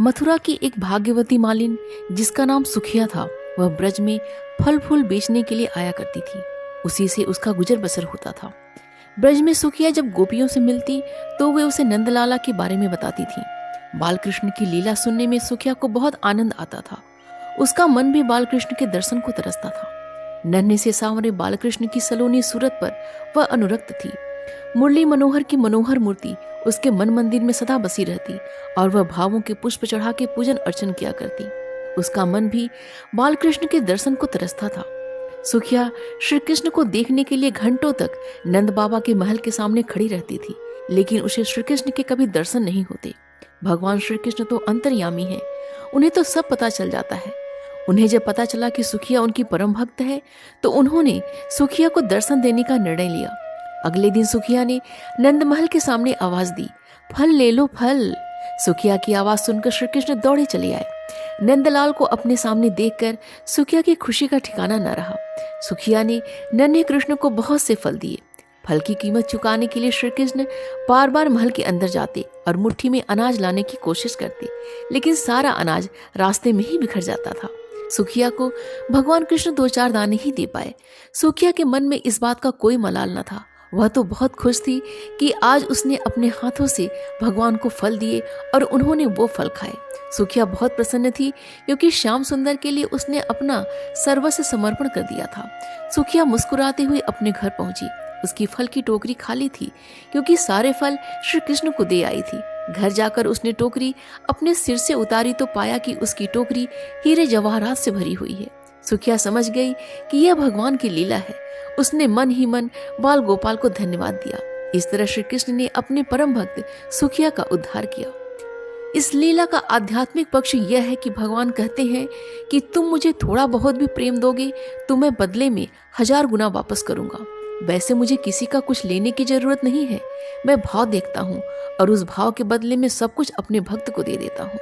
मथुरा की एक भाग्यवती मालिन जिसका नाम सुखिया था, वह ब्रज में फल फूल बेचने के लिए आया करती थी। उसी से उसका गुजर बसर होता था। ब्रज में सुखिया जब गोपियों से मिलती तो वे उसे नंदलाला के बारे में बताती थी। बालकृष्ण की लीला सुनने में सुखिया को बहुत आनंद आता था। उसका मन भी बालकृष्ण के दर्शन को तरसता था। नन्हे से सांवरे बालकृष्ण की सलोनी सूरत पर वह अनुरक्त थी। मुरली मनोहर की मनोहर मूर्ति उसके मन मंदिर में सदा बसी रहती और वह भावों के पुष्प चढ़ा के पूजन अर्चन किया करती। उसका मन भी बालकृष्ण के दर्शन को तरसता था। सुखिया श्री कृष्ण को देखने के लिए घंटों तक नंद बाबा के महल के सामने खड़ी रहती थी, लेकिन उसे श्री कृष्ण के कभी दर्शन नहीं होते। भगवान श्री कृष्ण तो अंतर्यामी है, उन्हें तो सब पता चल जाता है। उन्हें जब पता चला कि सुखिया उनकी परम भक्त है तो उन्होंने सुखिया को दर्शन देने का निर्णय लिया। अगले दिन सुखिया ने नंद महल के सामने आवाज दी, फल ले लो फल। सुखिया की आवाज सुनकर श्री कृष्ण दौड़े चले आए। नंदलाल को अपने सामने देखकर सुखिया की खुशी का ठिकाना न रहा। सुखिया ने नन्हे कृष्ण को बहुत से फल दिए। फल की कीमत चुकाने के लिए श्री कृष्ण बार बार महल के अंदर जाते और मुट्ठी में अनाज लाने की कोशिश करते, लेकिन सारा अनाज रास्ते में ही बिखर जाता था। सुखिया को भगवान कृष्ण 2-4 दाने ही दे पाए। सुखिया के मन में इस बात का कोई मलाल न था। वह तो बहुत खुश थी कि आज उसने अपने हाथों से भगवान को फल दिए और उन्होंने वो फल खाए। सुखिया बहुत प्रसन्न थी क्योंकि श्याम सुंदर के लिए उसने अपना सर्वस्व समर्पण कर दिया था। सुखिया मुस्कुराते हुए अपने घर पहुंची। उसकी फल की टोकरी खाली थी क्योंकि सारे फल श्री कृष्ण को दे आई थी। घर जाकर उसने टोकरी अपने सिर से उतारी तो पाया कि उसकी टोकरी हीरे जवाहरात से भरी हुई है। सुखिया समझ गई कि यह भगवान की लीला है। उसने मन ही मन बाल गोपाल को धन्यवाद दिया। इस तरह श्री कृष्ण ने अपने परम भक्त सुखिया का उद्धार किया। इस लीला का आध्यात्मिक पक्ष यह है कि भगवान कहते हैं कि तुम मुझे थोड़ा बहुत भी प्रेम दोगे तो मैं बदले में 1000 गुना वापस करूंगा। वैसे मुझे किसी का कुछ लेने की जरूरत नहीं है। मैं भाव देखता हूँ और उस भाव के बदले में सब कुछ अपने भक्त को दे देता हूँ।